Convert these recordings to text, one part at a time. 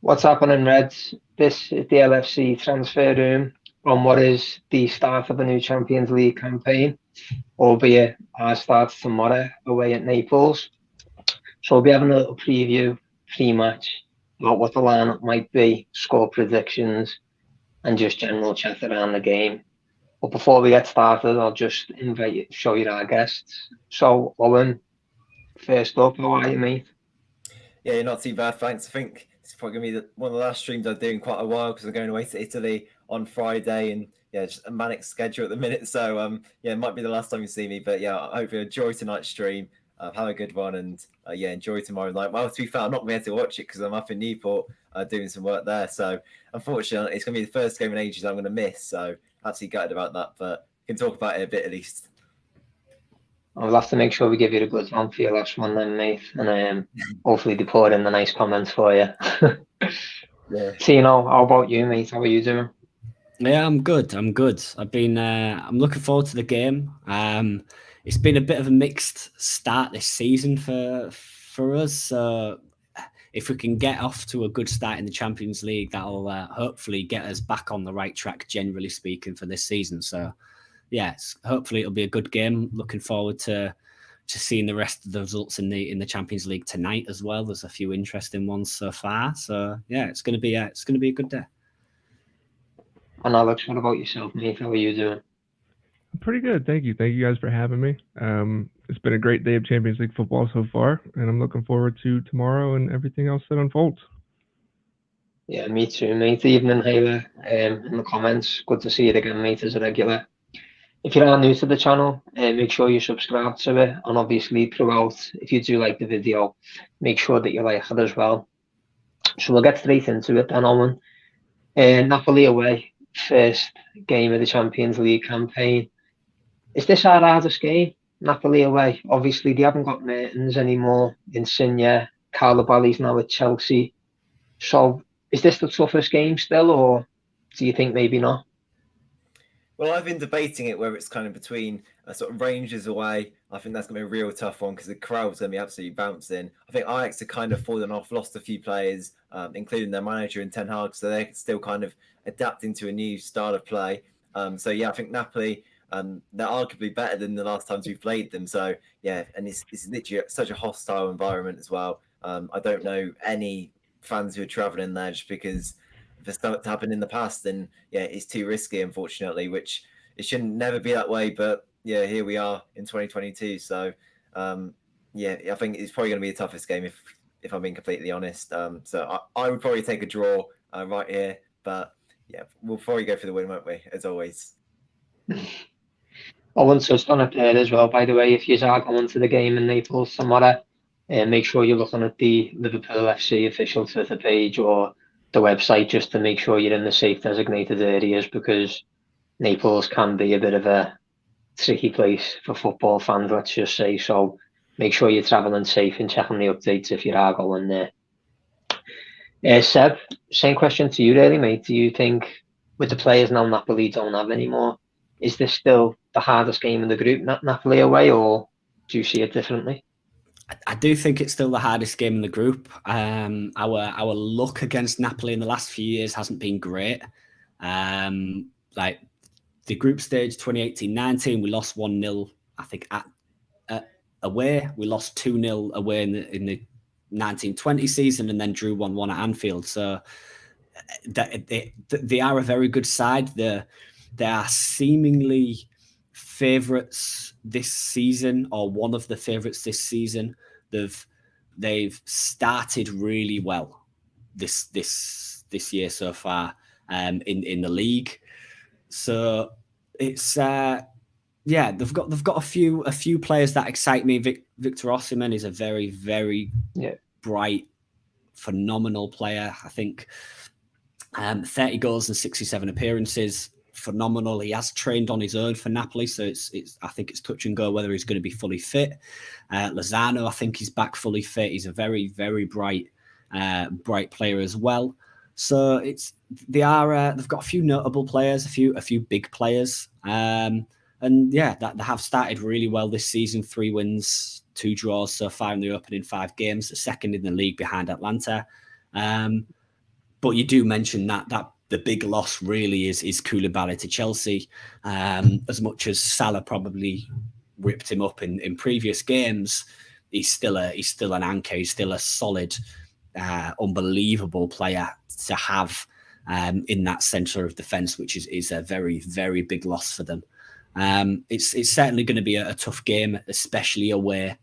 What's happening, Reds? This is the LFC transfer room on what is the start of a new Champions League campaign, albeit ours starts tomorrow away at Naples. So we'll be having a little preview, pre-match, about what the lineup might be, score predictions, and just general chat around the game. But before we get started, I'll just invite you, show you our guests. So, Owen, first up, how are you, mate? Yeah, you're not too bad, thanks. I think it's probably going to be one of the last streams I do in quite a while because I'm going away to Italy on Friday and yeah, just a manic schedule at the minute. So yeah, it might be the last time you see me, but yeah, I hope you enjoy tonight's stream. Have a good one and yeah, enjoy tomorrow night. Well, to be fair, I'm not going to be able to watch it because I'm up in Newport doing some work there. So unfortunately, it's going to be the first game in ages I'm going to miss. So absolutely gutted about that, but we can talk about it a bit at least. I'll have to make sure we give you a good one for your last one then, mate. And hopefully they pour in the nice comments for you. Yeah. Tino, how about you, mate? How are you doing? Yeah, I'm good. I'm looking forward to the game. It's been a bit of a mixed start this season for us. So if we can get off to a good start in the Champions League, that'll hopefully get us back on the right track, generally speaking, for this season. So yeah, hopefully it'll be a good game. Looking forward to seeing the rest of the results in the Champions League tonight as well. There's a few interesting ones so far. So yeah, it's gonna be a good day. And Alex, what about yourself, mate? How are you doing? Pretty good, thank you. Thank you guys for having me. It's been a great day of Champions League football so far, and I'm looking forward to tomorrow and everything else that unfolds. Yeah, me too, mate. Evening, Hayler, in the comments. Good to see you again, mate, as a regular. If you are new to the channel, make sure you subscribe to it. And obviously, throughout, if you do like the video, make sure that you like it as well. So we'll get straight into it then, Owen. Napoli away, first game of the Champions League campaign. Is this our hardest game? Napoli away. Obviously, they haven't got Mertens anymore. Insigne, Carlo now at Chelsea. So is this the toughest game still, or do you think maybe not? Well, I've been debating it whether it's kind of between sort of Rangers away. I think that's going to be a real tough one because the crowd's going to be absolutely bouncing. I think Ajax have kind of fallen off, lost a few players, including their manager and Ten Hag, so they're still kind of adapting to a new style of play. So yeah, I think Napoli, they're arguably better than the last times we've played them. So yeah, and it's literally such a hostile environment as well. I don't know any fans who are traveling there just because if it's started to happen in the past, then yeah, it's too risky, unfortunately, which it shouldn't never be that way. But yeah, here we are in 2022. So yeah, I think it's probably going to be the toughest game if I'm being completely honest. So I would probably take a draw right here, but yeah, we'll probably go for the win, won't we? As always. Owen touched on it there as well, by the way. If you are going to the game in Naples tomorrow, make sure you're looking at the Liverpool FC official Twitter page or the website just to make sure you're in the safe designated areas, because Naples can be a bit of a tricky place for football fans, let's just say. So make sure you're travelling safe and checking the updates if you are going there. Seb, same question to you really, mate. Do you think with the players now Napoli don't have anymore, is this still the hardest game in the group, Napoli away, or do you see it differently? I do think it's still the hardest game in the group. Our luck against Napoli in the last few years hasn't been great. Like the group stage 2018-19, we lost 1-0, I think, at away. We lost 2-0 away in the 1920 season and then drew 1-1 at Anfield. So they are a very good side. They are seemingly favourites this season, or one of the favourites this season. They've started really well this year so far in the league. So it's yeah, they've got a few players that excite me. Victor Osimhen is a very, very bright, phenomenal player. I think 30 goals and 67 appearances. Phenomenal. He has trained on his own for Napoli, so it's I think it's touch and go whether he's going to be fully fit. Lozano, I think he's back fully fit. He's a very, very bright player as well. So they've got a few notable players, a few big players, and yeah, that they have started really well this season. 3 wins, 2 draws so far in the opening 5 games. The second in the league behind Atlanta. But you do mention that the big loss really is Koulibaly to Chelsea. As much as Salah probably ripped him up in previous games, he's still an anchor. He's still a solid, unbelievable player to have in that centre of defence, which is a very, very big loss for them. It's certainly going to be a tough game, especially away.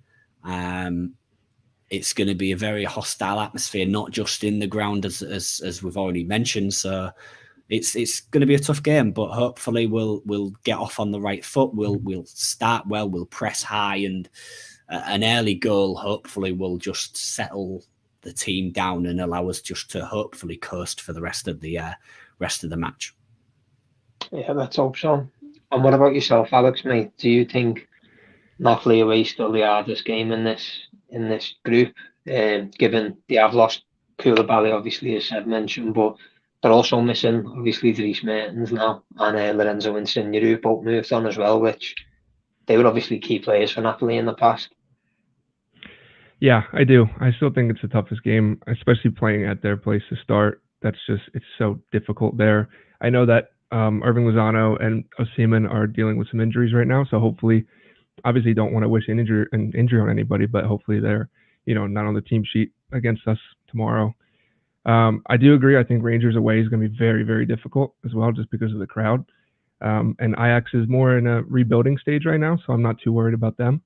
It's going to be a very hostile atmosphere, not just in the ground as we've already mentioned. So it's going to be a tough game, but hopefully we'll get off on the right foot. We'll start well. We'll press high, and an early goal hopefully will just settle the team down and allow us just to hopefully coast for the rest of the match. Yeah, let's hope so. And what about yourself, Alex, mate? Do you think Napoli away still the hardest game in this group? Given they have lost Koulibaly, obviously, as I've mentioned, but they're also missing, obviously, Dries Mertens now, and Lorenzo Insigne, who both moved on as well, which they were obviously key players for Napoli in the past. Yeah, I do. I still think it's the toughest game, especially playing at their place to start. It's so difficult there. I know that Irving Lozano and Osimhen are dealing with some injuries right now, so hopefully, obviously don't want to wish an injury on anybody, but hopefully they're, not on the team sheet against us tomorrow. I do agree. I think Rangers away is going to be very, very difficult as well, just because of the crowd. And Ajax is more in a rebuilding stage right now, so I'm not too worried about them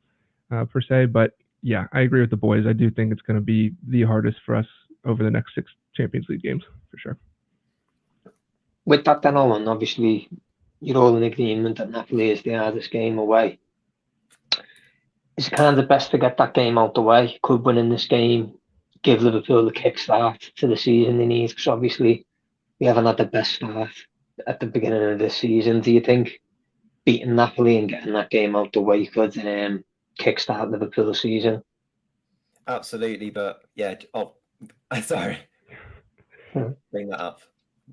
per se. But yeah, I agree with the boys. I do think it's going to be the hardest for us over the next 6 Champions League games for sure. With that then, Owen, obviously you're all in agreement that Napoli is the hardest game away. Is it kind of best to get that game out the way? Could winning this game give Liverpool the kickstart to the season they need? Because obviously we haven't had the best start at the beginning of this season. Do you think beating Napoli and getting that game out the way could kickstart Liverpool's season? Absolutely, but yeah. Oh, sorry. Bring that up.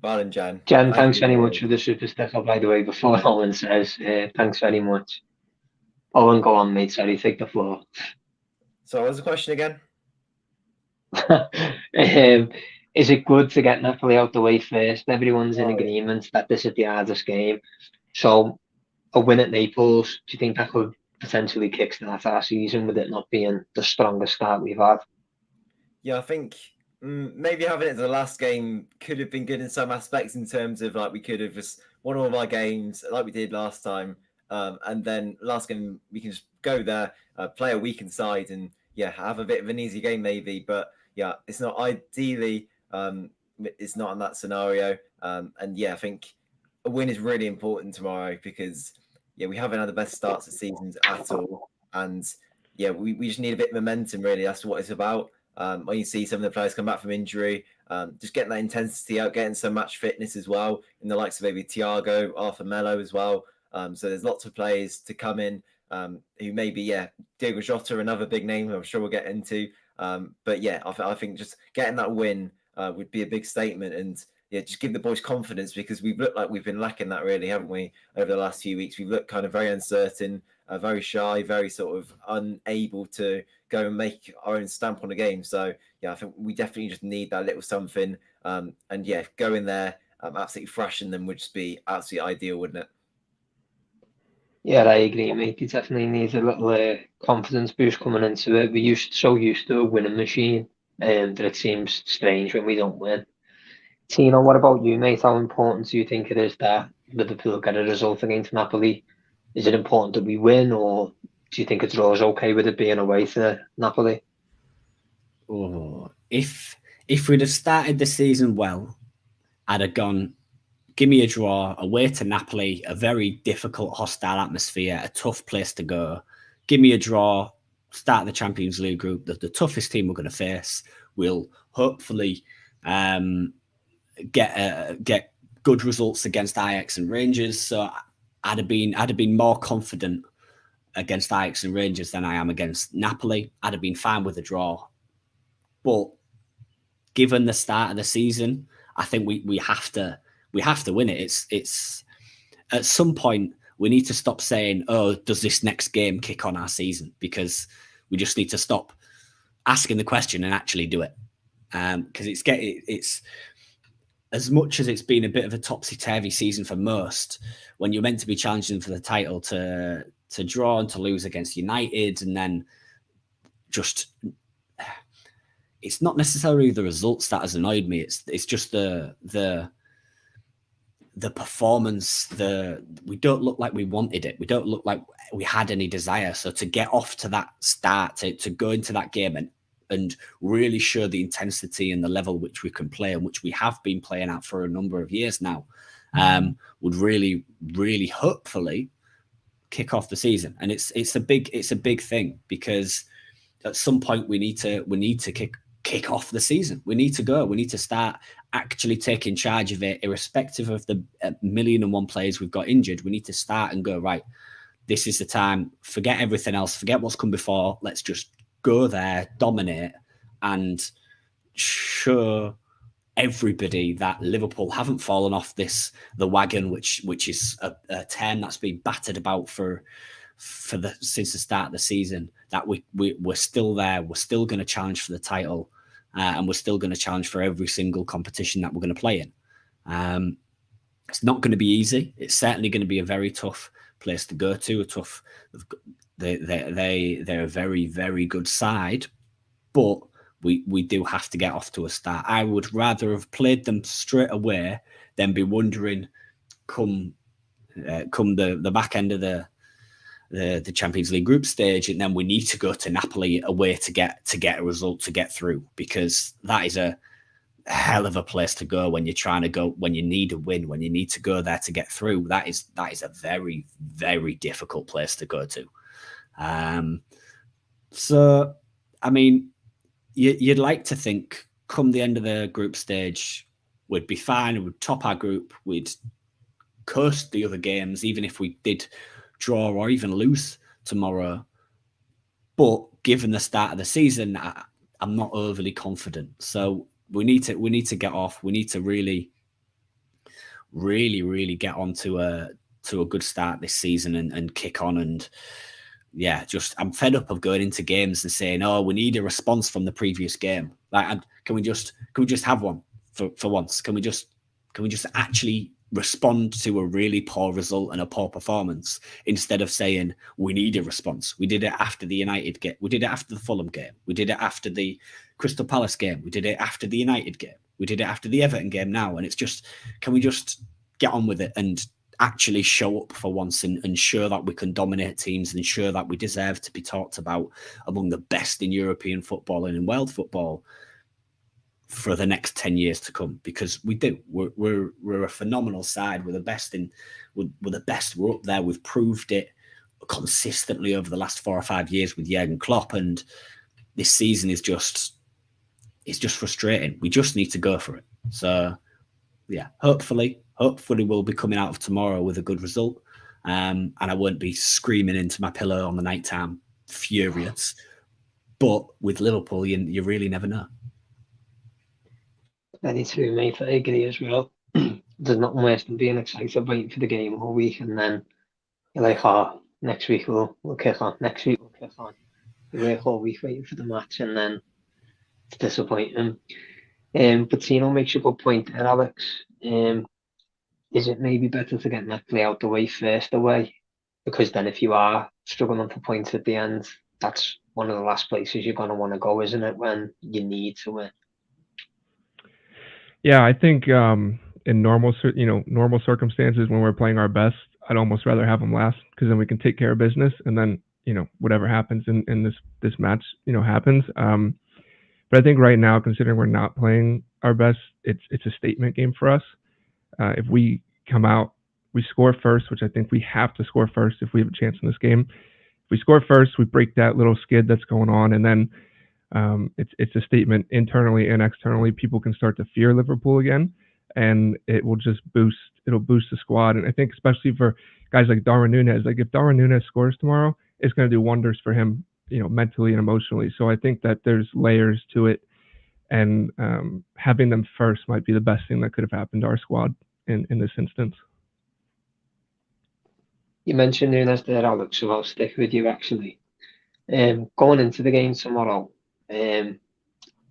Pardon, Jan. Jan, thanks very much for the super sticker, by the way, before Owen says. Thanks very much. Owen, go on, mate. Sorry, take the floor. So what was the question again? Is it good to get Napoli out the way first? Everyone's in agreement that this is the hardest game. So a win at Naples, do you think that could potentially kickstart our season with it not being the strongest start we've had? Yeah, I think maybe having it to the last game could have been good in some aspects, in terms of we could have just won all of our games like we did last time. And then last game, we can just go there, play a weakened side, and have a bit of an easy game maybe. But yeah, it's not ideally, it's not in that scenario. And I think a win is really important tomorrow, because we haven't had the best starts of seasons at all. And we just need a bit of momentum, really. That's what it's about. When you see some of the players come back from injury, just getting that intensity out, getting some match fitness as well, in the likes of maybe Thiago, Arthur Melo as well. So there's lots of players to come in who maybe, Diego Jota, another big name who I'm sure we'll get into. But I think just getting that win would be a big statement, and just give the boys confidence, because we've looked like we've been lacking that, really, haven't we, over the last few weeks? We've looked kind of very uncertain, very shy, very sort of unable to go and make our own stamp on the game. So I think we definitely just need that little something. And going there absolutely thrashing them would just be absolutely ideal, wouldn't it? Yeah, I agree, mate. He definitely needs a little confidence boost coming into it. We're so used to a winning machine, that it seems strange when we don't win. Tino, what about you, mate? How important do you think it is that Liverpool get a result against Napoli? Is it important that we win, or do you think a draw is okay with it being away to Napoli? Oh, if we'd have started the season well, I'd have gone, give me a draw away to Napoli, a very difficult, hostile atmosphere, a tough place to go. Give me a draw, start the Champions League group, the toughest team we're going to face. We'll hopefully get good results against Ajax and Rangers. So I'd have been more confident against Ajax and Rangers than I am against Napoli. I'd have been fine with a draw. But given the start of the season, I think we have to win it. It's at some point we need to stop saying, "Oh, does this next game kick on our season?" Because we just need to stop asking the question and actually do it. Because as much as it's been a bit of a topsy-turvy season for most, when you're meant to be challenging for the title, to draw and to lose against United, and then just, it's not necessarily the results that has annoyed me. It's just the performance. We don't look like we wanted it. We don't look like we had any desire. So to get off to that start, to go into that game and really show the intensity and the level which we can play, and which we have been playing at for a number of years now, would really, really hopefully kick off the season. And it's a big thing, because at some point we need to kick off the season. We need to go. We need to start actually taking charge of it, irrespective of the 1,000,001 players we've got injured. We need to start and go, right, this is the time. Forget everything else. Forget what's come before. Let's just go there, dominate, and show everybody that Liverpool haven't fallen off the wagon, which is a term that's been battered about since the start of the season. That we're still there. We're still going to challenge for the title, and we're still going to challenge for every single competition that we're going to play in. It's not going to be easy. It's certainly going to be a very tough place to go to. They're a very, very good side, but we do have to get off to a start. I would rather have played them straight away than be wondering come the back end of the Champions League group stage, and then we need to go to Napoli away to get a result to get through, because that is a hell of a place to go when you're trying to go, when you need a win, when you need to go there to get through. That is a very, very difficult place to go to. So, I mean, you'd like to think come the end of the group stage, we'd be fine, we'd top our group, we'd coast the other games, even if we did draw or even lose tomorrow. But given the start of the season, I'm not overly confident. So we need to get off. We need to really, really, really get on to a good start this season and kick on. And yeah, I'm fed up of going into games and saying, "Oh, we need a response from the previous game." Like, can we just have one for once? Can we just actually respond to a really poor result and a poor performance, instead of saying we need a response? We did it after the United game. We did it after the Fulham game. We did it after the Crystal Palace game. We did it after the United game. We did it after the Everton game now. And it's just, can we just get on with it and actually show up for once and show that we can dominate teams and show that we deserve to be talked about among the best in European football and in world football for the next 10 years to come? Because we do. We're a phenomenal side. We're the best we're the best. We're up there. We've proved it consistently over the last 4 or 5 years with Jurgen Klopp, and this season is just frustrating. We just need to go for it. So yeah, hopefully we'll be coming out of tomorrow with a good result, and I won't be screaming into my pillow on the night time furious. But with Liverpool, you really never know. Very true, mate. I agree as well. There's nothing worse than being excited waiting for the game all week, and then you're like, "Oh, next week we'll kick on. Next week we'll kick on." You work all week waiting for the match, and then it's disappointing. But Tino makes a good point there, Alex. Is it maybe better to get Napoli out the way first away? Because then if you are struggling for points at the end, that's one of the last places you're going to want to go, isn't it, when you need to win? Yeah, I think in normal circumstances, when we're playing our best, I'd almost rather have them last, because then we can take care of business, and then whatever happens in this match happens. But I think right now, considering we're not playing our best, it's a statement game for us. If we come out, we score first, which I think we have to score first if we have a chance in this game. If we score first, we break that little skid that's going on, and then it's a statement internally and externally. People can start to fear Liverpool again, and it will just boost the squad. And I think especially for guys like Darwin Núñez, like if Darwin Núñez scores tomorrow, it's going to do wonders for him, mentally and emotionally. So I think that there's layers to it, and having them first might be the best thing that could have happened to our squad in this instance. You mentioned Núñez there, Alex, so I'll stick with you actually. Going into the game tomorrow, when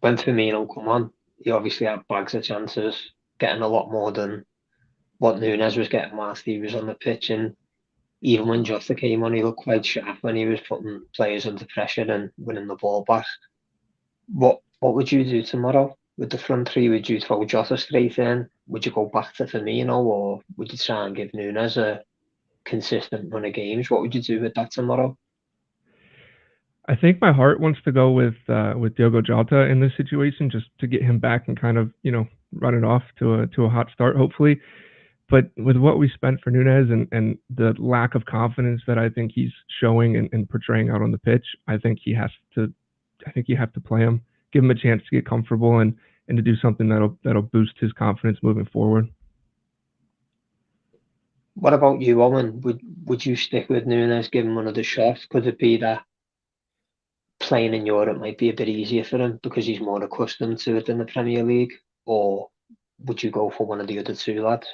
Firmino come on, he obviously had bags of chances, getting a lot more than what Núñez was getting whilst he was on the pitch. And even when Jota came on, he looked quite sharp when he was putting players under pressure and winning the ball back. What would you do tomorrow with the front three? Would you throw Jota straight in? Would you go back to Firmino, or would you try and give Núñez a consistent run of games? What would you do with that tomorrow? I think my heart wants to go with Diogo Jota in this situation, just to get him back and kind of, run it off to a hot start, hopefully. But with what we spent for Núñez and the lack of confidence that I think he's showing and portraying out on the pitch, I think you have to play him, give him a chance to get comfortable and to do something that'll boost his confidence moving forward. What about you, Owen? Would you stick with Núñez, give him another shot? Could it be that playing in Europe might be a bit easier for him because he's more accustomed to it in the Premier League? Or would you go for one of the other two lads?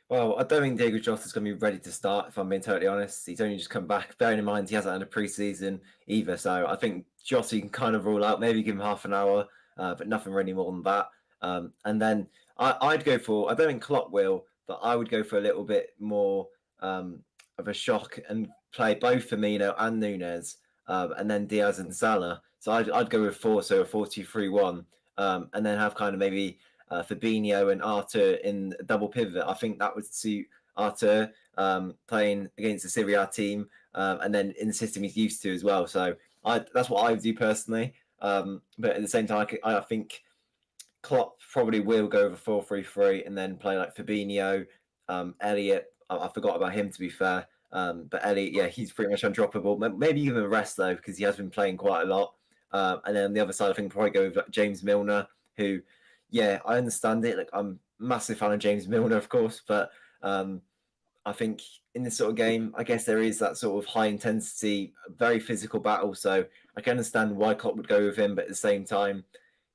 Well, I don't think Diogo Jota's going to be ready to start, if I'm being totally honest. He's only just come back. Bearing in mind, he hasn't had a pre-season either. So I think Jota you can kind of rule out, maybe give him half an hour, but nothing really more than that. And then I'd go for, I don't think Klopp will, but I would go for a little bit more of a shock and play both Firmino and Núñez, and then Diaz and Salah. So I'd go with 4-2-3-1, and then have kind of maybe Fabinho and Arthur in a double pivot. I think that would suit Arthur playing against the Serie A team, and then in the system he's used to as well. So that's what I would do personally. But at the same time, I think Klopp probably will go over 4-3-3 and then play like Fabinho, Elliot. I forgot about him, to be fair. But Elliot, yeah, he's pretty much undroppable. Maybe give him a rest though, because he has been playing quite a lot. And then on the other side, I think probably go with James Milner, who, yeah, I understand it. Like, I'm a massive fan of James Milner, of course, but I think in this sort of game, I guess there is that sort of high intensity, very physical battle. So I can understand why Klopp would go with him, but at the same time,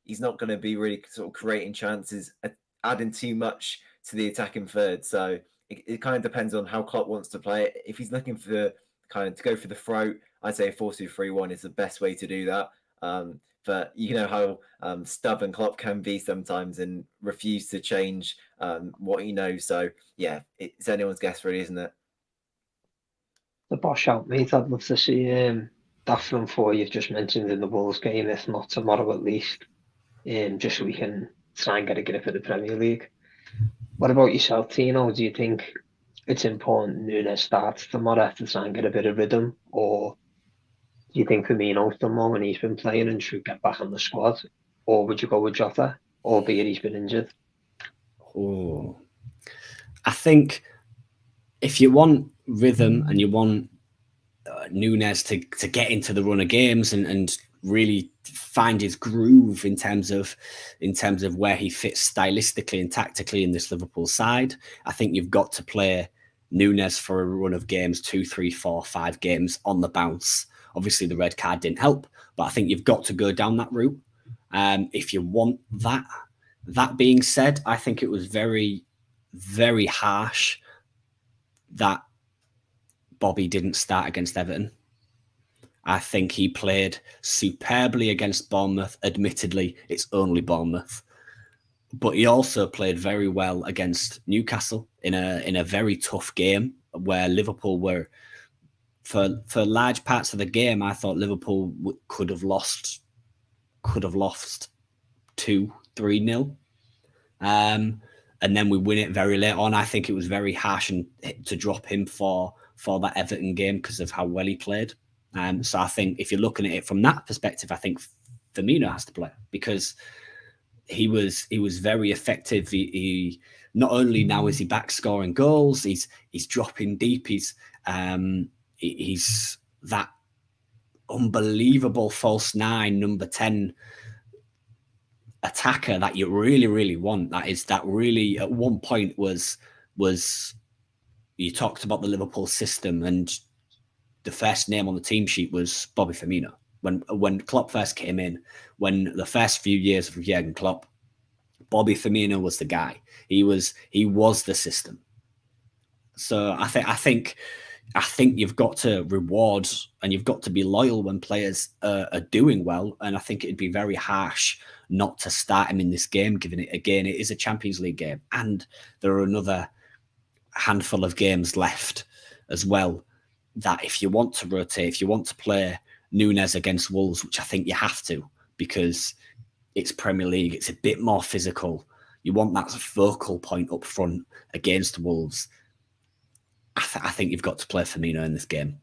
he's not going to be really sort of creating chances, adding too much to the attacking third. So it kind of depends on how Klopp wants to play it. If he's looking for kind of to go for the throat, I'd say 4-2-3-1 is the best way to do that. But you know how stubborn Klopp can be sometimes and refuse to change what he knows. So yeah, it's anyone's guess, really, isn't it? The boss out, mate. I'd love to see that front four you've just mentioned in the Wolves game, if not tomorrow at least, just so we can try and get a grip of the Premier League. What about yourself, Tino? Do you think it's important Núñez starts tomorrow to try and get a bit of rhythm, or do you think Firmino's done more when he's been playing and should get back on the squad? Or would you go with Jota, albeit he's been injured? Oh, I think if you want rhythm and you want Núñez to get into the run of games and really find his groove in terms of where he fits stylistically and tactically in this Liverpool side, I think you've got to play Núñez for a run of games, 2, 3, 4, 5 games on the bounce. Obviously, the red card didn't help, but I think you've got to go down that route if you want that. That being said, I think it was very, very harsh that Bobby didn't start against Everton. I think he played superbly against Bournemouth. Admittedly, it's only Bournemouth. But he also played very well against Newcastle in a very tough game where Liverpool were, for large parts of the game, I thought Liverpool could have lost 2-3-0. And then we win it very late on. I think it was very harsh to drop him for that Everton game because of how well he played. So I think if you're looking at it from that perspective, I think Firmino has to play because he was very effective. He not only now is he back scoring goals, he's dropping deep. He's that unbelievable false nine, number 10 attacker that you really, really want. That really at one point was you talked about the Liverpool system and the first name on the team sheet was Bobby Firmino. When Klopp first came in, when the first few years of Jurgen Klopp, Bobby Firmino was the guy. He was the system. So I think you've got to reward and you've got to be loyal when players are doing well. And I think it'd be very harsh not to start him in this game, given it again, it is a Champions League game, and there are another handful of games left as well. That if you want to rotate, if you want to play Núñez against Wolves, which I think you have to, because it's Premier League, it's a bit more physical. You want that focal point up front against Wolves. I think you've got to play Firmino in this game.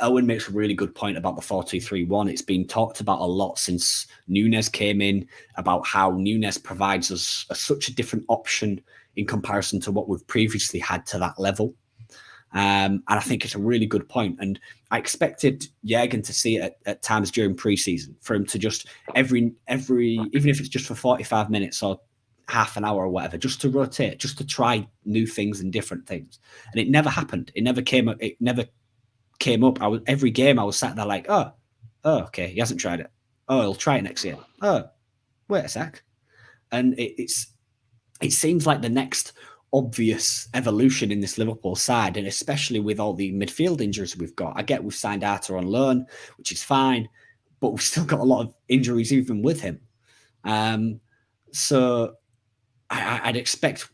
Owen makes a really good point about the 4-2-3-1. It's been talked about a lot since Núñez came in, about how Núñez provides us such a different option in comparison to what we've previously had to that level. And I think it's a really good point. And I expected Jürgen to see it at times during pre-season, for him to just every even if it's just for 45 minutes or half an hour or whatever, just to rotate, just to try new things and different things. And it never happened. It never came up. Every game I was sat there like, oh, okay, he hasn't tried it. Oh, he'll try it next year. Oh, wait a sec. And it seems like the next obvious evolution in this Liverpool side, and especially with all the midfield injuries we've got. I get we've signed Arthur on loan, which is fine, but we've still got a lot of injuries even with him. So I'd expect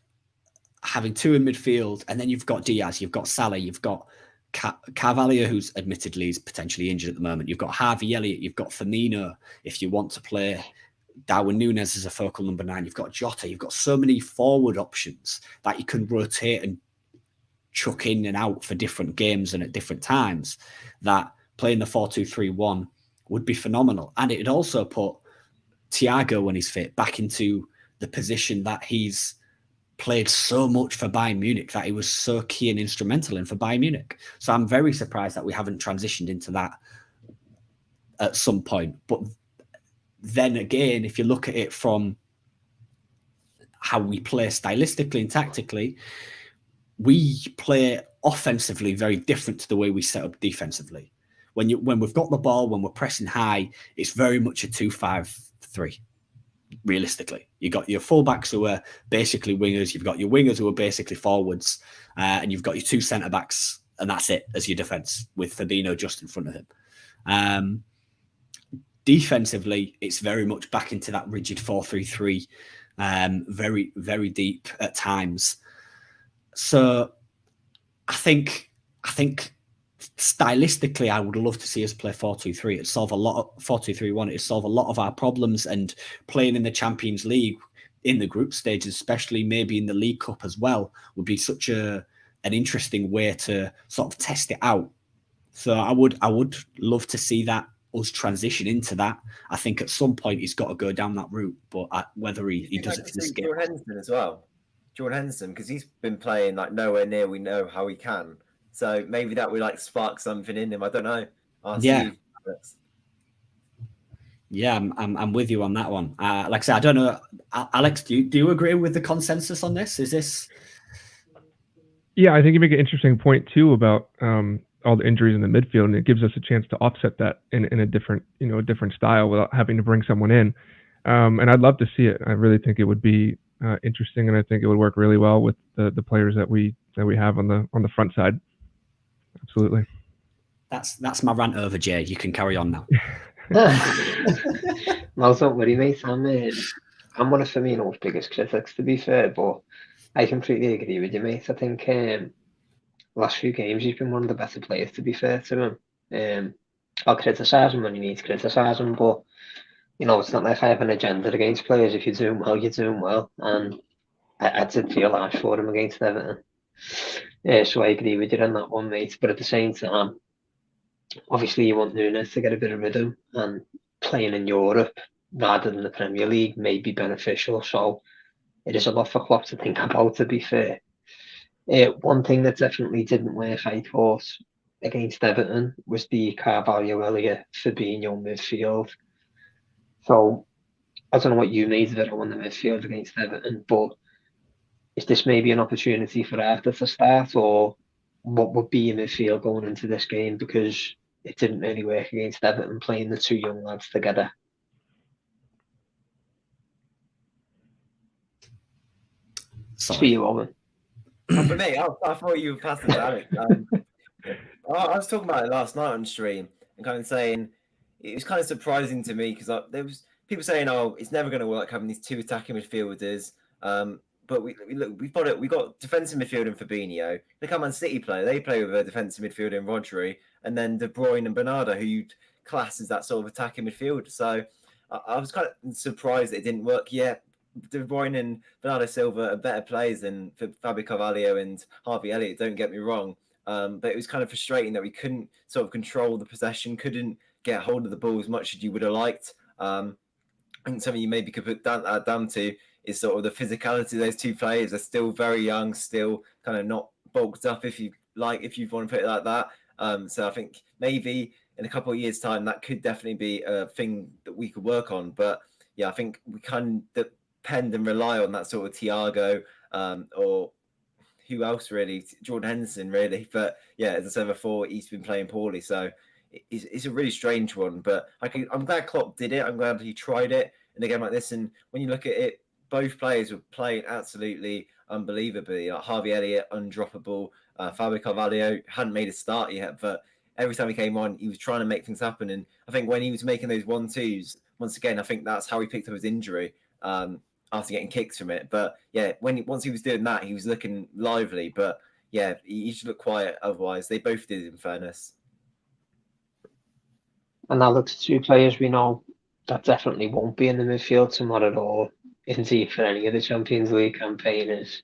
having two in midfield, and then you've got Diaz, you've got Salah, you've got Carvalho, who's admittedly is potentially injured at the moment. You've got Harvey Elliott, you've got Firmino, if you want to play Darwin Núñez as a focal number 9. You've got Jota. You've got so many forward options that you can rotate and chuck in and out for different games and at different times, that playing the 4-2-3-1 would be phenomenal. And it'd also put Thiago, when he's fit, back into the position that he's played so much for Bayern Munich, that he was so key and instrumental in for Bayern Munich. So I'm very surprised that we haven't transitioned into that at some point. But then again, if you look at it from how we play stylistically and tactically, we play offensively very different to the way we set up defensively. When we've got the ball, when we're pressing high, it's very much a 2-5-3. Realistically, you got your fullbacks who are basically wingers, you've got your wingers who are basically forwards, and you've got your two centre backs, and that's it as your defence, with Fabinho just in front of him. Defensively, it's very much back into that rigid 4-3-3, very, very deep at times. So I think stylistically, I would love to see us play 4-2-3. It'd solve a lot of 4-2-3-1. It'd solve a lot of our problems, and playing in the Champions League in the group stages, especially maybe in the League Cup as well, would be such an interesting way to sort of test it out. So I would love to see that, us transition into that. I think at some point he's got to go down that route, but whether he does it for this game. Jordan Henderson as well. Jordan Henderson, because he's been playing like nowhere near we know how he can. So maybe that would like spark something in him. I don't know. Yeah, I'm with you on that one. Like I said, I don't know. Alex, do you agree with the consensus on this? Is this? Yeah, I think you make an interesting point too about all the injuries in the midfield, and it gives us a chance to offset that in a different, a different style without having to bring someone in. And I'd love to see it. I really think it would be interesting, and I think it would work really well with the players that we have on the front side. Absolutely. That's my rant over, Jay. You can carry on now. Well, don't worry, mate. I'm one of Firmino's biggest critics, to be fair, but I completely agree with you, mate. I think last few games he's been one of the better players, to be fair to him. I'll criticise him when you need to criticise him, but it's not like I have an agenda against players. If you're doing well, you're doing well, and I did feel harsh for him against Everton. So I agree with you on that one, mate. But at the same time, obviously you want Núñez to get a bit of rhythm, and playing in Europe rather than the Premier League may be beneficial. So it is a lot for Klopp to think about, to be fair. One thing that definitely didn't work, I thought, against Everton was the Carvalho, Elliott, Fabinho midfield. So I don't know what you made of it on the midfield against Everton, but is this maybe an opportunity for Arthur to start, or what would be in midfield going into this game? Because it didn't really work against Everton, playing the two young lads together. Sorry. For you, Owen. For me, I thought you were passing to Alex. I was talking about it last night on stream and kind of saying it was kind of surprising to me because there people saying, "Oh, it's never going to work having these two attacking midfielders." But we've got defensive midfielder in Fabinho. Look how Man City play. They play with a defensive midfielder in Rodri, and then De Bruyne and Bernardo, who you'd class as that sort of attacking midfielder. So I was kind of surprised that it didn't work yet. De Bruyne and Bernardo Silva are better players than Fabio Carvalho and Harvey Elliott, don't get me wrong. But it was kind of frustrating that we couldn't sort of control the possession, couldn't get hold of the ball as much as you would have liked. I think something you maybe could put down to is sort of the physicality of those two players. They're still very young, still kind of not bulked up, if you want to put it like that. So I think maybe in a couple of years' time, that could definitely be a thing that we could work on. But yeah, I think we can depend and rely on that sort of Thiago or who else really, Jordan Henderson really. But yeah, as I said before, he's been playing poorly. So it's a really strange one. But I'm glad Klopp did it. I'm glad he tried it in a game like this. And when you look at it, both players were playing absolutely unbelievably. Like Harvey Elliott, undroppable. Fabio Carvalho hadn't made a start yet, but every time he came on, he was trying to make things happen. And I think when he was making those 1-2s, once again, I think that's how he picked up his injury after getting kicks from it. But yeah, once he was doing that, he was looking lively. But yeah, he should look quiet otherwise. They both did, in fairness. And now looks two players we know that definitely won't be in the midfield tomorrow or indeed for any of the Champions League campaigners.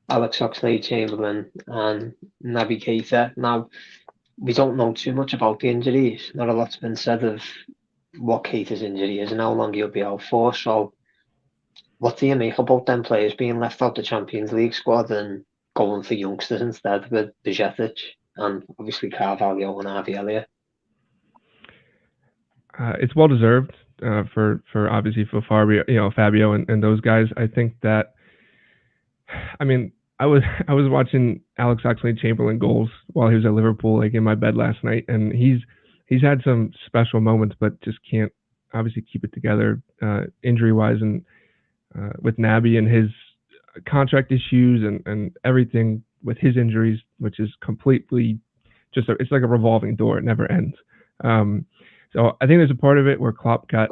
Alex Oxlade-Chamberlain and Naby Keita. Now, we don't know too much about the injuries. Not a lot's been said of what Keita's injury is and how long he'll be out for. So, what do you make about them players being left out the Champions League squad and going for youngsters instead with Bajcetic and obviously Carvalho and Harvey Elliott? It's well deserved for obviously for Fabio and those guys. I think that, I mean, I was watching Alex Oxlade-Chamberlain goals while he was at Liverpool, like in my bed last night, and he's had some special moments, but just can't obviously keep it together injury wise, and with Naby and his contract issues and everything with his injuries, which is completely it's like a revolving door; it never ends. So I think there's a part of it where Klopp got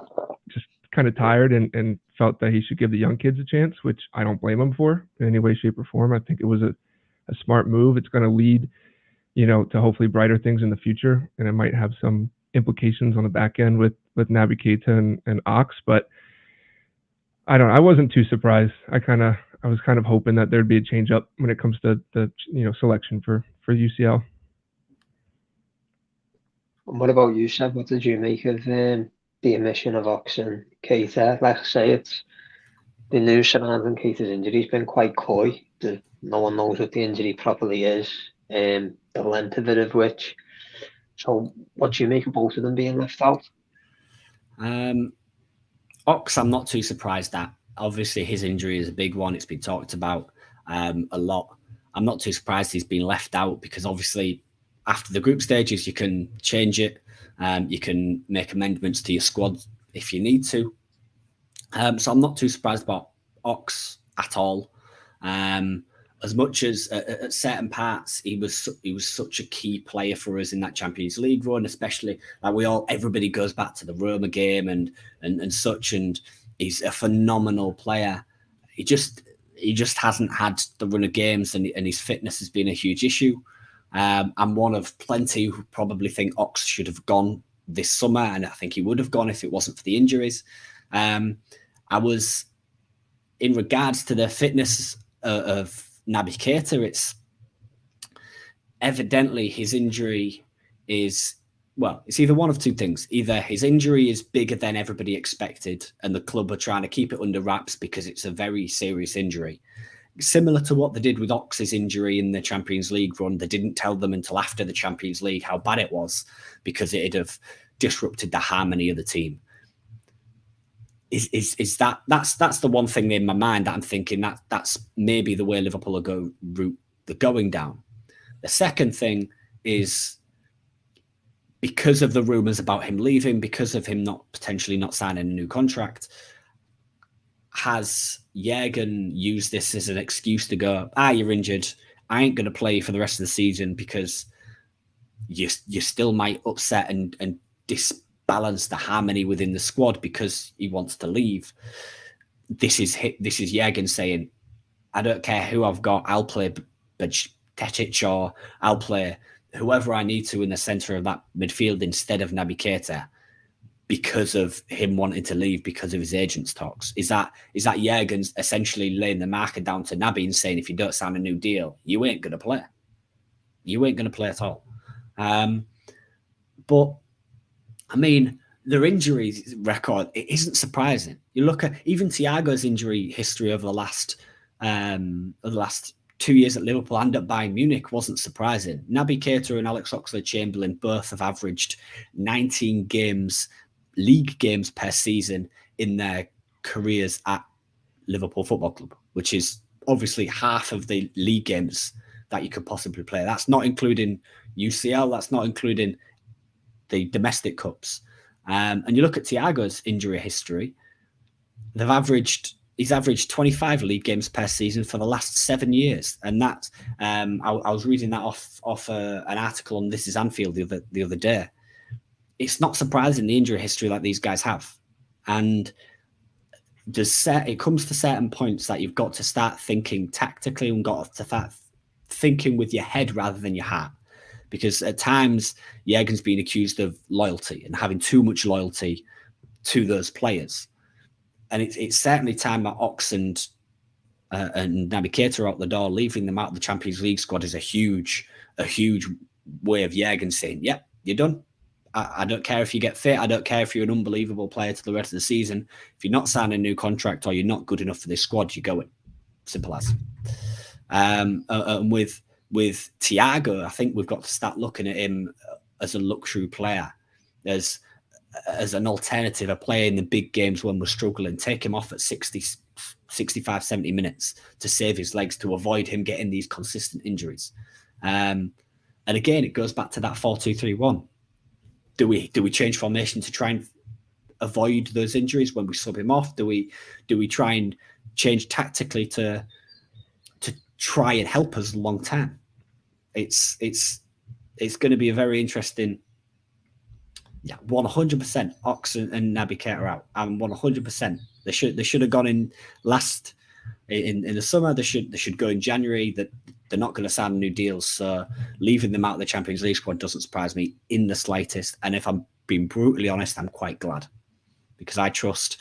just kind of tired and felt that he should give the young kids a chance, which I don't blame him for in any way, shape, or form. I think it was a smart move. It's going to lead, to hopefully brighter things in the future, and it might have some implications on the back end with Naby Keita and Ox. But I wasn't too surprised. I was kind of hoping that there'd be a change up when it comes to the selection for UCL. And what about you, Seb? What did you make of the omission of Ox and Keita? Like I say, it's the news surrounding Keita's injury has been quite coy. No one knows what the injury properly is, the length of it of which. So what do you make of both of them being left out? Ox, I'm not too surprised at. Obviously, his injury is a big one. It's been talked about a lot. I'm not too surprised he's been left out because obviously after the group stages, you can change it. You can make amendments to your squad if you need to. So I'm not too surprised about Ox at all. As much as at certain parts, he was such a key player for us in that Champions League run, especially like everybody goes back to the Roma game and such, and he's a phenomenal player. He just hasn't had the run of games, and his fitness has been a huge issue. I'm one of plenty who probably think Ox should have gone this summer, and I think he would have gone if it wasn't for the injuries. I was, in regards to the fitness of Naby Keita, it's evidently his injury is, it's either one of two things. Either his injury is bigger than everybody expected, and the club are trying to keep it under wraps because it's a very serious injury. Similar to what they did with Ox's injury in the Champions League run, they didn't tell them until after the Champions League how bad it was because it'd have disrupted the harmony of the team. Is that's the one thing in my mind that I'm thinking that's maybe the way Liverpool are going down. The second thing is because of the rumours about him leaving, because of him potentially not signing a new contract. Has Jurgen used this as an excuse to go, you're injured, I ain't going to play for the rest of the season because you still might upset and balance the harmony within the squad because he wants to leave. This is Jürgen saying, I don't care who I've got, I'll play Tetic or I'll play whoever I need to in the centre of that midfield instead of Naby Keita because of him wanting to leave because of his agent's talks. Is that Jürgen's essentially laying the marker down to Naby and saying, if you don't sign a new deal, you ain't going to play. You ain't going to play at all. But, I mean, their injury record, it isn't surprising. You look at even Thiago's injury history over the last 2 years at Liverpool and at Bayern Munich wasn't surprising. Naby Keita and Alex Oxlade-Chamberlain both have averaged 19 league games per season in their careers at Liverpool Football Club, which is obviously half of the league games that you could possibly play. That's not including UCL. That's not including the domestic cups. And you look at Thiago's injury history, he's averaged 25 league games per season for the last 7 years. And that, I was reading that off an article on This Is Anfield the other day. It's not surprising the injury history that these guys have. And it comes to certain points that you've got to start thinking tactically and got to start thinking with your head rather than your heart. Because at times, Jürgen's been accused of loyalty and having too much loyalty to those players. And it's certainly time that Ox and Naby Keita are out the door. Leaving them out of the Champions League squad is a huge way of Jürgen saying, yep, you're done. I don't care if you get fit. I don't care if you're an unbelievable player to the rest of the season. If you're not signing a new contract or you're not good enough for this squad, you're going. Simple as. And with Thiago, I think we've got to start looking at him as a luxury player, as an alternative, a player in the big games when we're struggling. Take him off at 60, 65, 70 minutes to save his legs, to avoid him getting these consistent injuries. And again, it goes back to that 4-2-3-1. Do we change formation to try and avoid those injuries when we sub him off? Do we try and change tactically to try and help us long term? It's going to be a very interesting. Yeah, 100%. Ox and Naby Keita are out. I'm 100%. They should have gone in last in the summer. They should go in January. That they're not going to sign new deals. So leaving them out of the Champions League squad doesn't surprise me in the slightest. And if I'm being brutally honest, I'm quite glad, because I trust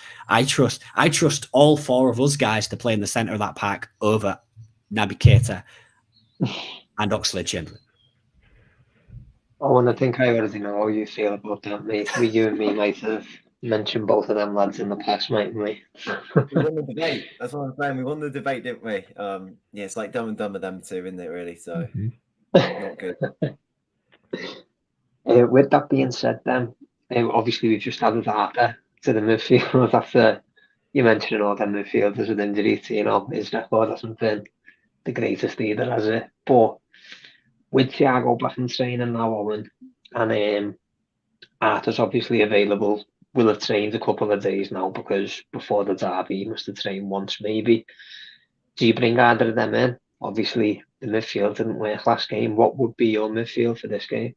all four of us guys to play in the centre of that pack over Naby Keita and Oxlade-Chamberlain. Owen, I think I already know how you feel about that, mate. You and me might have mentioned both of them lads in the past, mightn't we? We won the debate. That's what I'm saying. We won the debate, didn't we? Yeah, it's like Dumb and Dumber them two, isn't it, really? So, not good. With that being said, then, obviously we've just added Harper to the midfield after you mentioned all them midfielders with injury. Tino, his record hasn't been the greatest either, has it? But with Thiago back in training now, Owen, and Arthur's obviously available, will have trained a couple of days now, because before the derby he must have trained once maybe. Do you bring either of them in? Obviously the midfield didn't work last game. What would be your midfield for this game?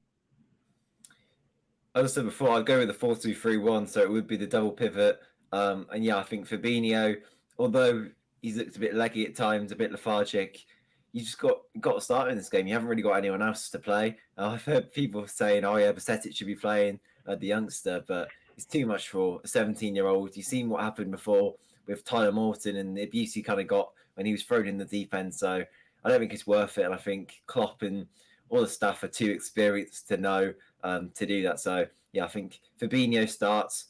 As I said before, I'd go with the 4-2-3-1, so it would be the double pivot. And yeah, I think Fabinho, although he's looked a bit leggy at times, a bit lethargic, you just got to start in this game. You haven't really got anyone else to play. I've heard people saying, oh yeah, Basetic should be playing the youngster, but it's too much for a 17-year-old. You've seen what happened before with Tyler Morton and the abuse he kind of got when he was thrown in the deep end. So I don't think it's worth it. And I think Klopp and all the staff are too experienced to know to do that. So yeah, I think Fabinho starts.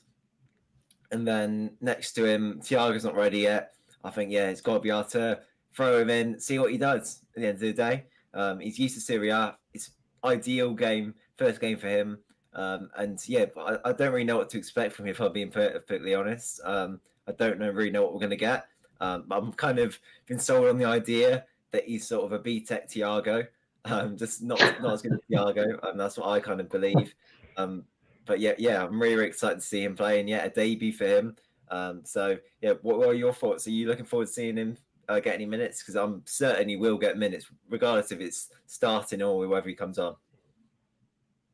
And then next to him, Thiago's not ready yet. I think, yeah, it's got to be able to throw him in, see what he does at the end of the day. He's used to Serie A. It's ideal game, first game for him. And yeah, I don't really know what to expect from him, if I'm being perfectly honest. I don't really know what we're going to get. I'm kind of been sold on the idea that he's sort of a B-Tech Thiago, just not as good as Thiago. That's what I kind of believe. But yeah, I'm really, really excited to see him play, and yeah, a debut for him. So yeah, what are your thoughts? Are you looking forward to seeing him get any minutes? Because I'm certain he will get minutes, regardless if it's starting or whether he comes on.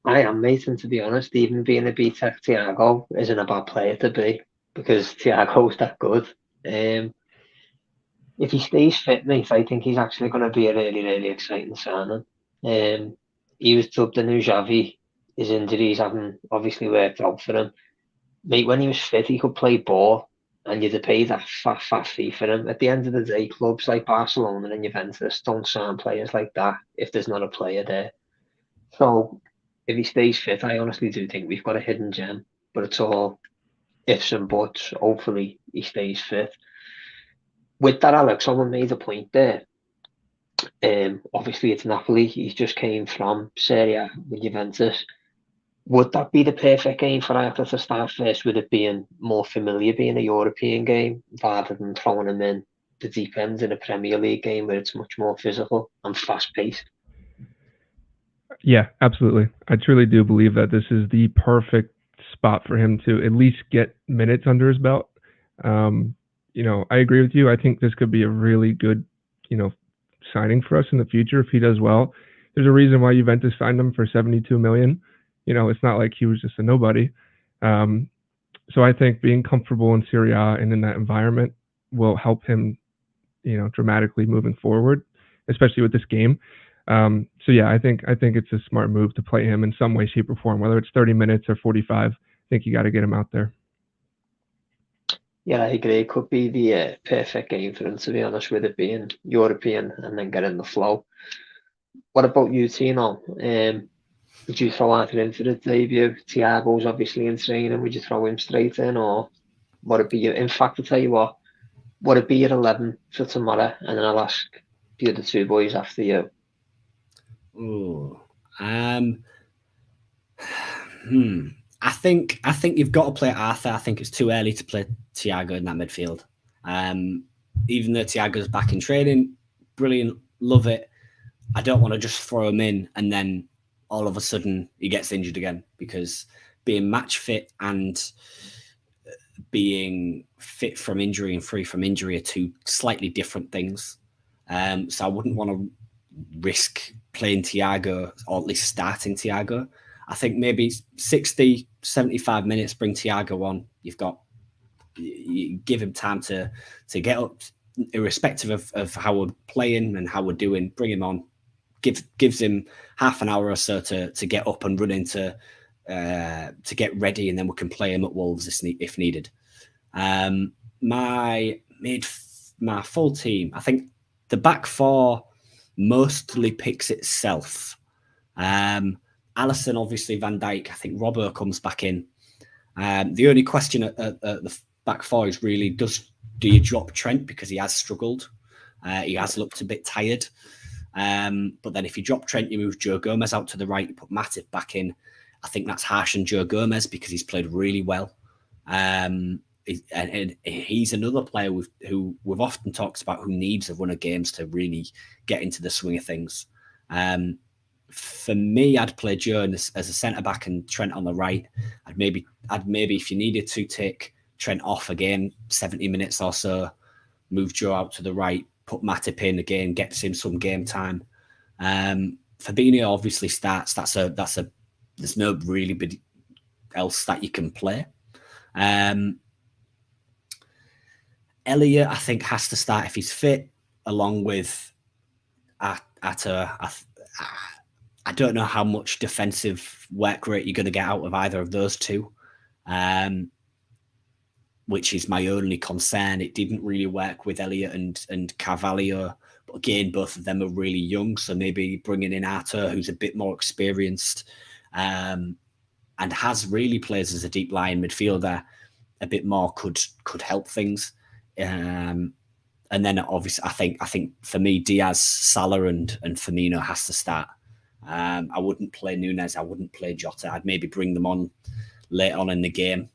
I am, mate, and to be honest, even being a BTEC, Thiago isn't a bad player to be, because Thiago's that good. If he stays fit, mate, I think he's actually going to be a really, really exciting signing. He was dubbed the new Xavi. His injuries haven't obviously worked out for him. Mate, when he was fit, he could play ball, and you'd have paid that fat fee for him. At the end of the day, clubs like Barcelona and Juventus don't sign players like that if there's not a player there. So if he stays fit, I honestly do think we've got a hidden gem, but it's all ifs and buts. Hopefully he stays fit. With that, Alex, someone made a point there. Obviously it's Napoli. He's just came from Serie A with Juventus. Would that be the perfect game for Ajax to start first, with it being more familiar, being a European game, rather than throwing him in the deep end in a Premier League game where it's much more physical and fast-paced? Yeah, absolutely. I truly do believe that this is the perfect spot for him to at least get minutes under his belt. I agree with you. I think this could be a really good, signing for us in the future if he does well. There's a reason why Juventus signed him for 72 million. It's not like he was just a nobody. So I think being comfortable in Serie A and in that environment will help him, dramatically moving forward, especially with this game. So yeah, I think it's a smart move to play him in some way, shape, or form, whether it's 30 minutes or 45. I think you got to get him out there. Yeah, I agree. It could be the perfect game for him, to be honest, with it being European and then getting the flow. What about you, Tino? Would you throw Arthur in for the debut? Thiago's obviously in training. Would you throw him straight in, or would it be your... In fact, I'll tell you what, would it be your 11 for tomorrow? And then I'll ask the other two boys after you. Ooh. I think you've got to play Arthur. I think it's too early to play Thiago in that midfield. Even though Thiago's back in training, brilliant, love it. I don't want to just throw him in and then all of a sudden he gets injured again, because being match fit and being fit from injury and free from injury are two slightly different things. So I wouldn't want to risk playing Thiago, or at least starting Thiago. I think maybe 60, 75 minutes, bring Thiago on. You give him time to get up, irrespective of how we're playing and how we're doing. Bring him on, gives him half an hour or so to get up and run into to get ready, and then we can play him at Wolves if needed. My full team, I think the back four mostly picks itself. Alisson, obviously, Van Dijk. I think Robbo comes back in. The only question at the back four is really, do you drop Trent, because he has struggled? He has looked a bit tired. But then if you drop Trent, you move Joe Gomez out to the right, you put Matip back in. I think that's harsh on Joe Gomez, because he's played really well. And he's another player who we've often talked about, who needs a run of games to really get into the swing of things. For me, I'd play Joe as a centre-back and Trent on the right. I'd maybe, if you needed to, take Trent off again, 70 minutes or so, move Joe out to the right, put Matip in again, gets him some game time. Fabinho obviously starts. There's no really big else that you can play. Elliott, I think, has to start if he's fit, along with Atta. I don't know how much defensive work rate you're going to get out of either of those two, which is my only concern. It didn't really work with Elliott and Carvalho, but again, both of them are really young, so maybe bringing in Atta, who's a bit more experienced, and plays as a deep line midfielder a bit more, could help things. And then obviously, I think for me, Diaz, Salah, and Firmino has to start. I wouldn't play Nunez. I wouldn't play Jota. I'd maybe bring them on late on in the game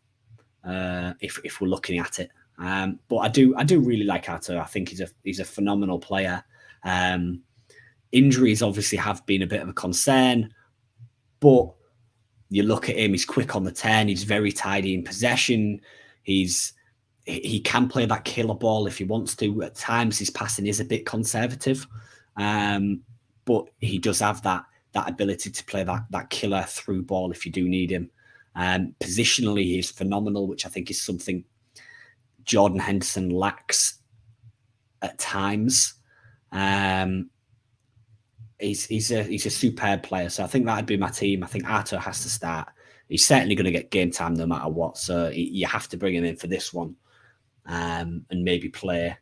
if we're looking at it. But I do really like Atta. I think he's a phenomenal player. Injuries obviously have been a bit of a concern, but you look at him, he's quick on the 10, he's very tidy in possession, he can play that killer ball if he wants to. At times his passing is a bit conservative, but he does have that that ability to play that killer through ball if you do need him. Positionally, he's phenomenal, which I think is something Jordan Henderson lacks at times. He's a superb player, so I think that'd be my team. I think Arthur has to start. He's certainly going to get game time no matter what, so you have to bring him in for this one, and maybe play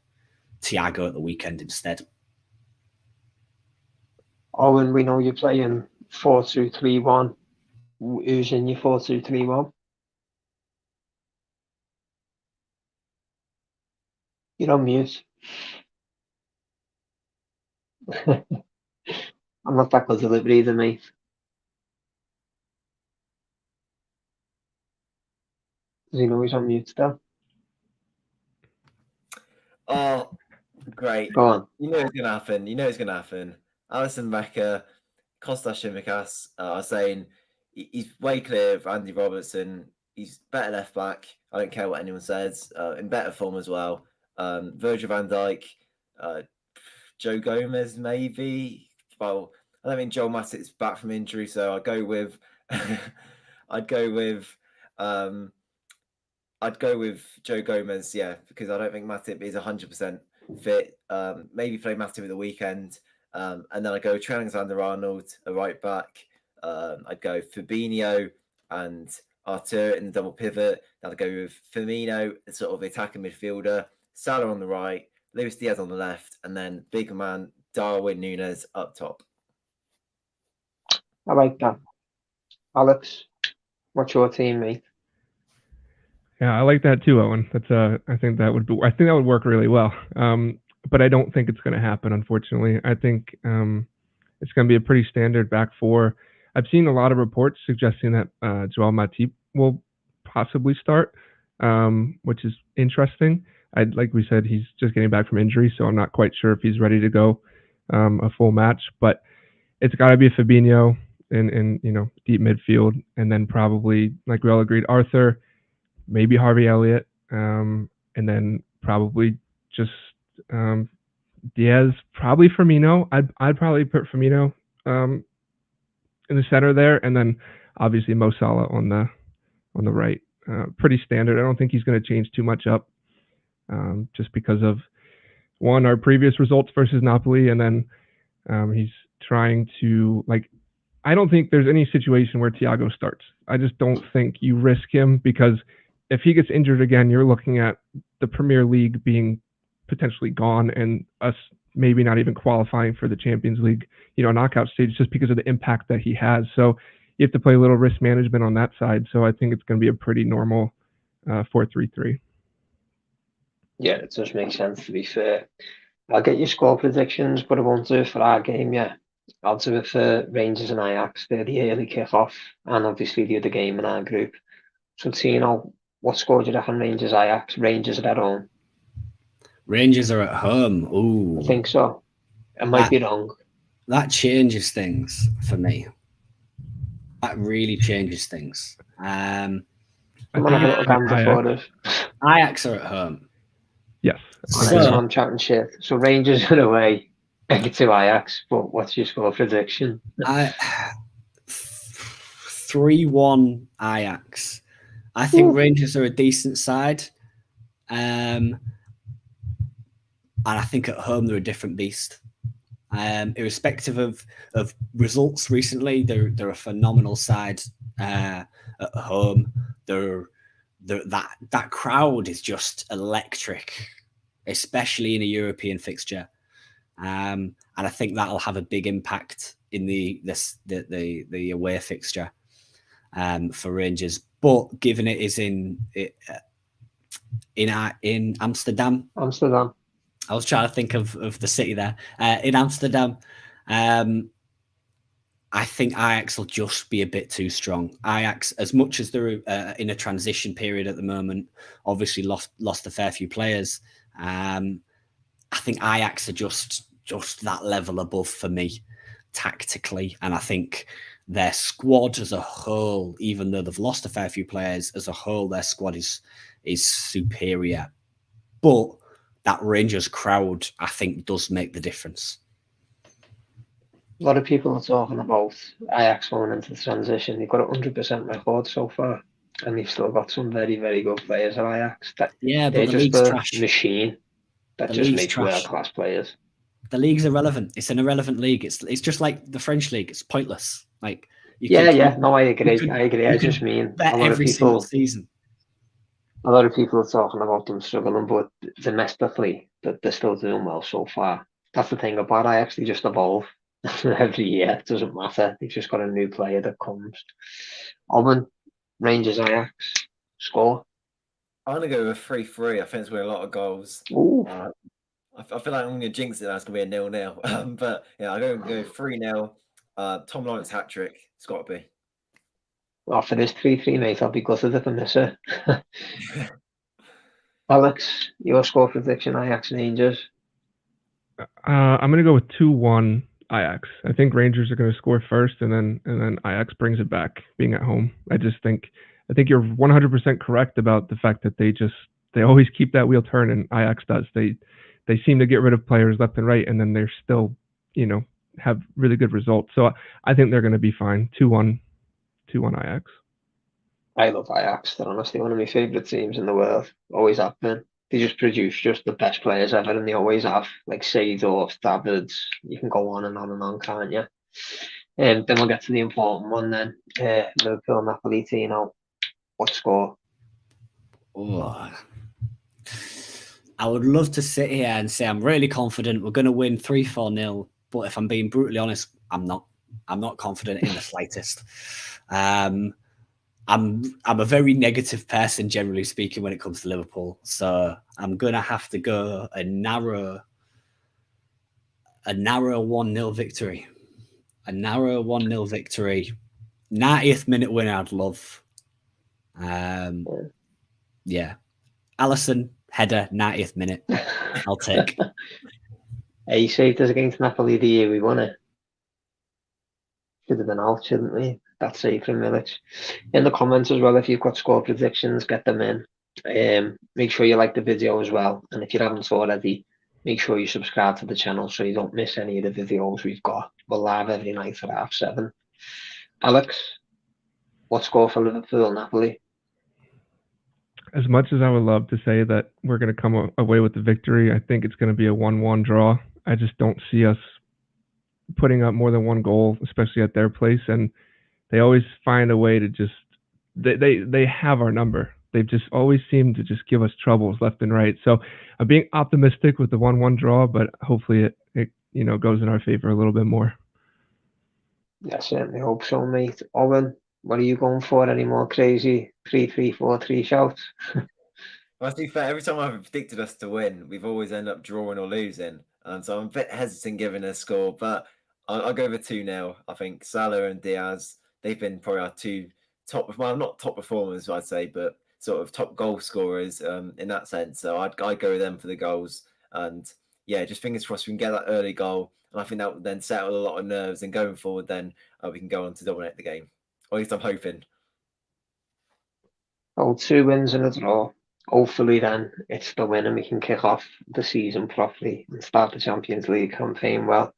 Thiago at the weekend instead. Owen, we know you're playing 4-2-3-1. Who's in your 4-2-3-1? You're on mute. I'm not that good at it either, mate. Does he know he's on mute still? Oh, great. Go on. You know it's going to happen. Alisson Becker, Kostas Tsimikas are saying he's way clear of Andy Robertson. He's better left back. I don't care what anyone says. In better form as well. Virgil van Dijk, Joe Gomez maybe. Well, I don't think Joel Matip's back from injury, so I'd go with Joe Gomez, yeah, because I don't think Matip is 100% fit. Maybe play Matip at the weekend. And then I go Trent Alexander-Arnold, a right back. I'd go Fabinho and Arthur in the double pivot. Then I'd go with Firmino, sort of attacking midfielder. Salah on the right, Luis Diaz on the left, and then big man Darwin Núñez up top. I like that. Alex, what's your team, mate? Yeah, I like that too, Owen. I think that would work really well. But I don't think it's going to happen, unfortunately. I think it's going to be a pretty standard back four. I've seen a lot of reports suggesting that Joel Matip will possibly start, which is interesting. Like we said, he's just getting back from injury, so I'm not quite sure if he's ready to go a full match. But it's got to be a Fabinho in deep midfield, and then probably, like we all agreed, Arthur, maybe Harvey Elliott, and then probably just Diaz, probably Firmino. I'd probably put Firmino in the center there, and then obviously Mo Salah on the right. Pretty standard. I don't think he's going to change too much up, just because of one, our previous results versus Napoli, and then he's trying to, like, I don't think there's any situation where Thiago starts. I just don't think you risk him, because if he gets injured again, you're looking at the Premier League being potentially gone and us maybe not even qualifying for the Champions League, knockout stage, just because of the impact that he has. So you have to play a little risk management on that side. So I think it's going to be a pretty normal 4-3-3. Yeah, it does make sense, to be fair. I'll get your score predictions, but I won't do it for our game yet. I'll do it for Rangers and Ajax. They're the early kick-off, and obviously the other game in our group. So, Tino, what score do you reckon Rangers Ajax? Rangers are at home. Rangers are at home. Ooh. I think so. I might be wrong. That changes things for me. That really changes things. I'm going to have a little gander for us. Ajax are at home. Yes. So I'm chatting shit. So Rangers are away to Ajax, but what's your score prediction? 3-1 Ajax. I think Rangers are a decent side. And I think at home they're a different beast. Irrespective of results recently, they're a phenomenal side at home. That crowd is just electric, especially in a European fixture. And I think that'll have a big impact in the away fixture for Rangers. But given it is in Amsterdam. I was trying to think of the city there. In Amsterdam, I think Ajax will just be a bit too strong. Ajax, as much as they're in a transition period at the moment, obviously lost a fair few players. I think Ajax are just that level above for me tactically. And I think their squad as a whole, even though they've lost a fair few players, as a whole, their squad is superior. But that Rangers crowd, I think, does make the difference. A lot of people are talking about Ajax going into the transition. They've got a 100% record so far, and they've still got some very, very good players at Ajax. Yeah, but They're the just league's a trash. machine that The just league's makes trash. world-class players. The league's irrelevant. It's an irrelevant league. It's just like the French league. It's pointless. Like No, I agree. could- I agree. you I could just mean bet a lot of every single people. season. A lot of people are talking about them struggling, but domestically, that they're still doing well so far. That's the thing about Ajax. They just evolve every year. It doesn't matter. They've just got a new player that comes. Owen, Rangers Ajax score. I'm gonna go with a 3-3. I think it's with a lot of goals. Ooh. I feel like I'm gonna jinx it. That's gonna be a 0-0. But yeah, I go 3-0. Tom Lawrence hat trick. It's got to be. Well, for this 3-3, mate, I'll be gutted if I miss it. Alex, your score prediction, Ajax Rangers. I'm gonna go with 2-1 Ajax. I think Rangers are gonna score first, and then Ajax brings it back, being at home. I think you're 100% correct about the fact that they always keep that wheel turning. Ajax does. They seem to get rid of players left and right, and then they're still, have really good results. So I think they're gonna be fine. 2-1 Ajax. I love Ajax. They're honestly one of my favourite teams in the world. Always have been. They just produce just the best players ever, and they always have. Like Seedorf, Davids. You can go on and on and on, can't you? Then we'll get to the important one then. Liverpool, Napoli, Tino. What score? Oh. I would love to sit here and say I'm really confident we're going to win 3-4-0, but if I'm being brutally honest, I'm not. I'm not confident in the slightest. I'm a very negative person, generally speaking, when it comes to Liverpool. So I'm gonna have to go a narrow 1-0 victory. A narrow 1-0 victory. 90th minute win I'd love. Yeah. Alisson, header, 90th minute. I'll take. Hey, you saved us against Napoli the year we won it. Should have been out, shouldn't we? That's safe from Milic. In the comments as well, if you've got score predictions, get them in. Make sure you like the video as well. And if you haven't already, make sure you subscribe to the channel so you don't miss any of the videos we've got. We're live every night at 7:30. Alex, what score for Liverpool, Napoli? As much as I would love to say that we're going to come away with the victory, I think it's going to be a 1-1 draw. I just don't see us putting up more than one goal, especially at their place. And they always find a way to just they have our number. They've just always seemed to just give us troubles left and right. So I'm being optimistic with the 1-1 draw, but hopefully it goes in our favor a little bit more. Yeah, certainly hope so, mate. Owen, what are you going for? Any more crazy 3-3-4-3 shouts? Well, to be fair, every time I've predicted us to win, we've always ended up drawing or losing. And so I'm a bit hesitant giving a score, but I'll go with 2-0. I think Salah and Diaz, they've been probably our two top, well, not top performers, I'd say, but sort of top goal scorers in that sense. So I'd go with them for the goals. And yeah, just fingers crossed we can get that early goal. And I think that would then settle a lot of nerves. And going forward, then we can go on to dominate the game. Or at least I'm hoping. Oh, 2 wins and a draw. Hopefully then it's the win and we can kick off the season properly and start the Champions League campaign well.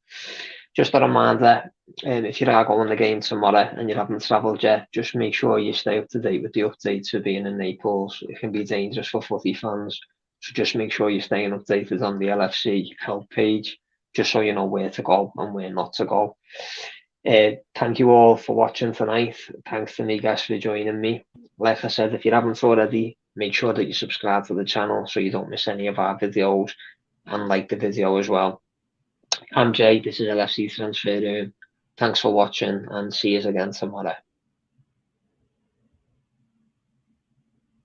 Just a reminder, if you are going the game tomorrow and you haven't travelled yet, just make sure you stay up to date with the updates for being in Naples. It can be dangerous for footy fans. So just make sure you're staying updated on the LFC help page, just so you know where to go and where not to go. Thank you all for watching tonight. Thanks to me guys for joining me. Like I said, if you haven't already, make sure that you subscribe to the channel so you don't miss any of our videos and like the video as well. I'm Jay, this is LFC Transfer Room. Thanks for watching and see you again tomorrow.